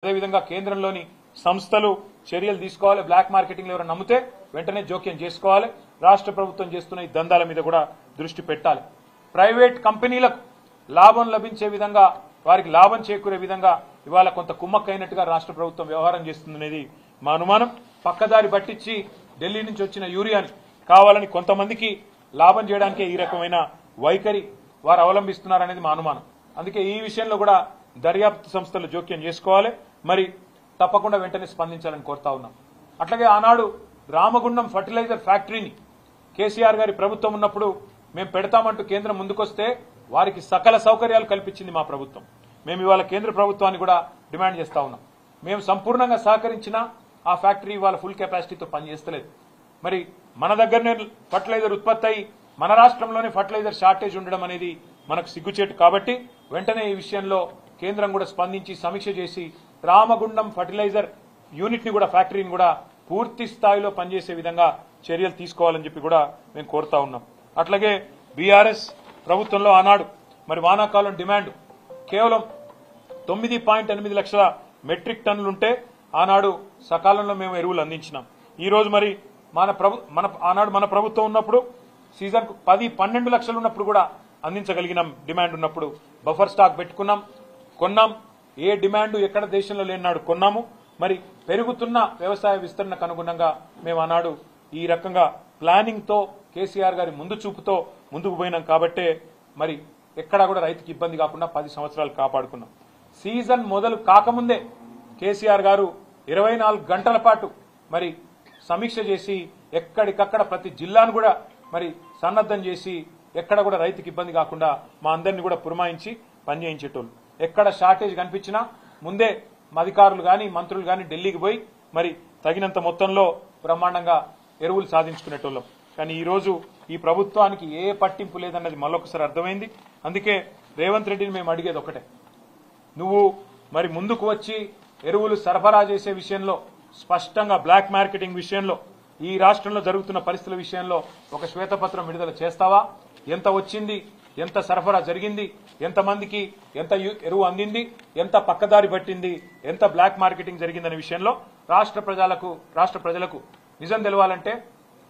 అదేవిధంగా కేంద్రంలోని సంస్థలు చర్యలు తీసుకోవాలి. బ్లాక్ మార్కెటింగ్ ఎవరైనా నమ్మితే వెంటనే జోక్యం చేసుకోవాలి. రాష్ట్ర ప్రభుత్వం చేస్తున్న ఈ దందాల మీద కూడా దృష్టి పెట్టాలి. ప్రైవేట్ కంపెనీలకు లాభం లభించే విధంగా, వారికి లాభం చేకూరే విధంగా ఇవాళ కొంత కుమ్మక్కైనట్టుగా రాష్ట్ర ప్రభుత్వం వ్యవహారం చేస్తుందనేది మా అనుమానం. పక్కదారి పట్టించి ఢిల్లీ నుంచి వచ్చిన యూరియాని కావాలని కొంతమందికి లాభం చేయడానికే ఈ రకమైన వైఖరి వారు అవలంబిస్తున్నారనేది మా అనుమానం. అందుకే ఈ విషయంలో కూడా దర్యాప్తు సంస్థలు జోక్యం చేసుకోవాలి. మరి తప్పకుండా వెంటనే స్పందించాలని కోరుతా ఉన్నాం. అట్లాగే ఆనాడు రామగుండం ఫర్టిలైజర్ ఫ్యాక్టరీని కేసీఆర్ గారి ప్రభుత్వం ఉన్నప్పుడు మేము పెడతామంటూ కేంద్రం ముందుకొస్తే వారికి సకల సౌకర్యాలు కల్పించింది మా ప్రభుత్వం. మేము ఇవాళ కేంద్ర ప్రభుత్వాన్ని కూడా డిమాండ్ చేస్తా ఉన్నాం. మేము సంపూర్ణంగా సహకరించినా ఆ ఫ్యాక్టరీ ఇవాళ ఫుల్ కెపాసిటీతో పనిచేస్తలేదు. మరి మన దగ్గరనే ఫర్టిలైజర్ ఉత్పత్తి అయి మన రాష్ట్రంలోనే ఫర్టిలైజర్ షార్టేజ్ ఉండడం అనేది మనకు సిగ్గుచేటు. కాబట్టి వెంటనే ఈ విషయంలో కేంద్రం కూడా స్పందించి సమీక్ష చేసి రామగుండం ఫర్టిలైజర్ యూనిట్ ని కూడా, ఫ్యాక్టరీని కూడా పూర్తి స్థాయిలో పనిచేసే విధంగా చర్యలు తీసుకోవాలని చెప్పి కూడా మేము కోరుతా ఉన్నాం. అట్లాగే బీఆర్ఎస్ ప్రభుత్వంలో ఆనాడు మరి వానాకాలం డిమాండ్ కేవలం 9.8 లక్షల మెట్రిక్ టన్నులుంటే ఆనాడు సకాలంలో మేము ఎరువులు అందించినాం. ఈ రోజు మరి ఆనాడు మన ప్రభుత్వం ఉన్నప్పుడు సీజన్ 10-12 లక్షలు ఉన్నప్పుడు కూడా అందించగలిగినాం. డిమాండ్ ఉన్నప్పుడు బఫర్ స్టాక్ పెట్టుకున్నాం, కొన్నాం. ఏ డిమాండ్ ఎక్కడ దేశంలో లేనాడు కొన్నాము. మరి పెరుగుతున్న వ్యవసాయ విస్తరణకు అనుగుణంగా మేము ఆనాడు ఈ రకంగా ప్లానింగ్ తో కేసీఆర్ గారి ముందు చూపుతో ముందుకు పోయినాం. కాబట్టే మరి ఎక్కడా కూడా రైతుకి ఇబ్బంది కాకుండా 10 సంవత్సరాలు కాపాడుకున్నాం. సీజన్ మొదలు కాకముందే కేసీఆర్ గారు 24 గంటల పాటు మరి సమీక్ష చేసి ఎక్కడికక్కడ ప్రతి జిల్లాను కూడా మరి సన్నద్దం చేసి ఎక్కడ కూడా రైతుకి ఇబ్బంది కాకుండా మా అందరినీ కూడా పురమాయించి పనిచేయించేటోళ్ళు. ఎక్కడ షార్టేజ్ కనిపించినా ముందే అధికారులు గాని మంత్రులు గాని ఢిల్లీకి పోయి మరి తగినంత మొత్తంలో బ్రహ్మాండంగా ఎరువులు సాధించుకునేటోళ్ళం. కానీ ఈ రోజు ఈ ప్రభుత్వానికి ఏ పట్టింపు లేదన్నది మళ్ళొకసారి అర్థమైంది. అందుకే రేవంత్ రెడ్డిని మేము అడిగేది ఒకటే, నువ్వు మరి ముందుకు వచ్చి ఎరువులు సరఫరా చేసే విషయంలో స్పష్టంగా బ్లాక్ మార్కెటింగ్ విషయంలో ఈ రాష్ట్రంలో జరుగుతున్న పరిస్థితుల విషయంలో ఒక శ్వేతపత్రం విడుదల చేస్తావా? ఎంత వచ్చింది, ఎంత సరఫరా జరిగింది, ఎంతమందికి ఎంత ఎరువు అందింది, ఎంత పక్కదారి పట్టింది, ఎంత బ్లాక్ మార్కెటింగ్ జరిగిందనే విషయంలో రాష్ట్ర ప్రజలకు నిజం తెలవాలంటే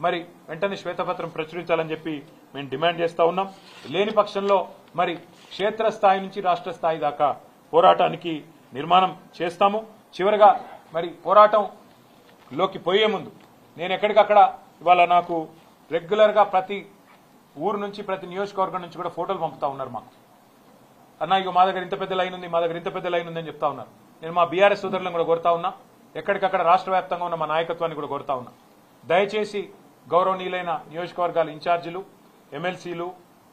మరి వెంటనే శ్వేతపత్రం ప్రచురించాలని చెప్పి మేము డిమాండ్ చేస్తా ఉన్నాం. లేని పక్షంలో మరి క్షేత్రస్థాయి నుంచి రాష్ట్ర స్థాయి దాకా పోరాటానికి నిర్మాణం చేస్తాము. చివరగా మరి పోరాటంలోకి పోయే ముందు నేను ఎక్కడికక్కడ ఇవాళ నాకు రెగ్యులర్ గా ప్రతి ఊరు నుంచి ప్రతి నియోజకవర్గం నుంచి కూడా ఫోటోలు పంపుతా ఉన్నారు మాకు. అన్న ఇక మా దగ్గర ఇంత పెద్ద లైన్ ఉంది, మా దగ్గర ఇంత పెద్ద లైన్ ఉందని చెప్తా ఉన్నారు. నేను మా బీఆర్ఎస్ సోదరులను కూడా కోరుతా ఉన్నా, ఎక్కడికక్కడ రాష్ట్ర వ్యాప్తంగా ఉన్న మా నాయకత్వాన్ని కూడా కోరుతా ఉన్నా, దయచేసి గౌరవనీయులైన నియోజకవర్గాల ఇన్ఛార్జీలు, ఎమ్మెల్సీలు,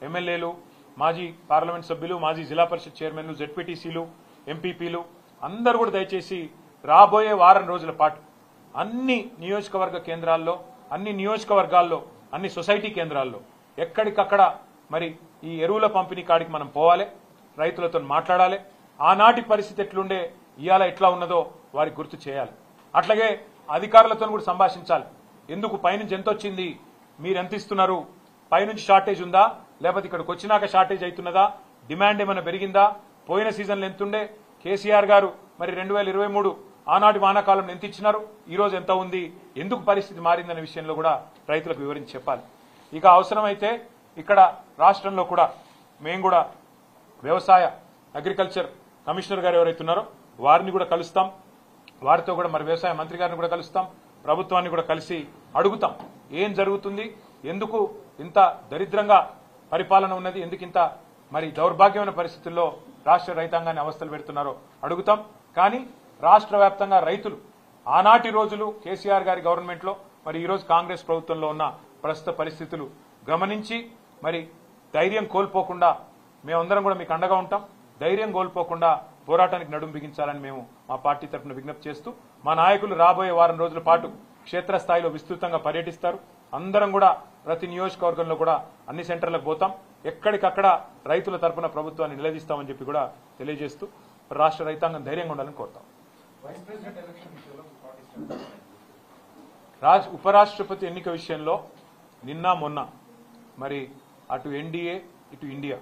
ఎమ్మెల్యేలు, మాజీ పార్లమెంట్ సభ్యులు, మాజీ జిల్లా పరిషత్ చైర్మన్లు, జెడ్పీటీసీలు, ఎంపీపీలు అందరూ కూడా దయచేసి రాబోయే వారం రోజుల పాటు అన్ని నియోజకవర్గ కేంద్రాల్లో, అన్ని నియోజకవర్గాల్లో, అన్ని సొసైటీ కేంద్రాల్లో ఎక్కడికక్కడ మరి ఈ ఎరువుల పంపిణీ కాడికి మనం పోవాలి, రైతులతో మాట్లాడాలి. ఆనాటి పరిస్థితి ఎట్లుండే ఇవాళ ఎట్లా ఉన్నదో వారికి గుర్తు చేయాలి. అట్లాగే అధికారులతో కూడా సంభాషించాలి. ఎందుకు పైనుంచి ఎంత వచ్చింది, మీరు ఎంత ఇస్తున్నారు, పైనుంచి షార్టేజ్ ఉందా, లేకపోతే ఇక్కడికి వచ్చినాక షార్టేజ్ అవుతున్నదా, డిమాండ్ ఏమైనా పెరిగిందా, పోయిన సీజన్లో ఎంతుండే, కేసీఆర్ గారు మరి 2023 ఆనాటి వానాకాలంలో ఎంత ఇచ్చినారు, ఈ రోజు ఎంత ఉంది, ఎందుకు పరిస్థితి మారిందనే విషయంలో కూడా రైతులకు వివరించి చెప్పాలి. ఇక అవసరమైతే ఇక్కడ రాష్ట్రంలో కూడా మేము కూడా వ్యవసాయ అగ్రికల్చర్ కమిషనర్ గారు ఎవరైతే ఉన్నారో వారిని కూడా కలుస్తాం, వారితో కూడా మరి వ్యవసాయ మంత్రి గారిని కూడా కలుస్తాం, ప్రభుత్వాన్ని కూడా కలిసి అడుగుతాం ఏం జరుగుతుంది, ఎందుకు ఇంత దరిద్రంగా పరిపాలన ఉన్నది, ఎందుకు ఇంత మరి దౌర్భాగ్యమైన పరిస్థితుల్లో రాష్ట్ర రైతాంగాన్ని అవస్థలు పెడుతున్నారో అడుగుతాం. కానీ రాష్ట్ర వ్యాప్తంగా రైతులు ఆనాటి రోజులు కేసీఆర్ గారి గవర్నమెంట్ లో మరి ఈ రోజు కాంగ్రెస్ ప్రభుత్వంలో ఉన్న ప్రస్తుత పరిస్థితులు గమనించి మరి ధైర్యం కోల్పోకుండా మేమందరం కూడా మీకు అండగా ఉంటాం. ధైర్యం కోల్పోకుండా పోరాటానికి నడుం బిగించాలని మేము మా పార్టీ తరఫున విజ్ఞప్తి చేస్తూ, మా నాయకులు రాబోయే వారం రోజుల పాటు క్షేత్రస్థాయిలో విస్తృతంగా పర్యటిస్తారు. అందరం కూడా ప్రతి నియోజకవర్గంలో కూడా అన్ని సెంటర్లకు పోతాం, ఎక్కడికక్కడ రైతుల తరఫున ప్రభుత్వాన్ని నిలదీస్తామని చెప్పి కూడా తెలియజేస్తూ రాష్ట్ర రైతాంగం ధైర్యంగా ఉండాలని కోరుతాం. ఉపరాష్ట్రపతి ఎన్నిక విషయంలో నిన్న మొన్న మరి అటు ఎన్డీఏ ఇటు ఇండియా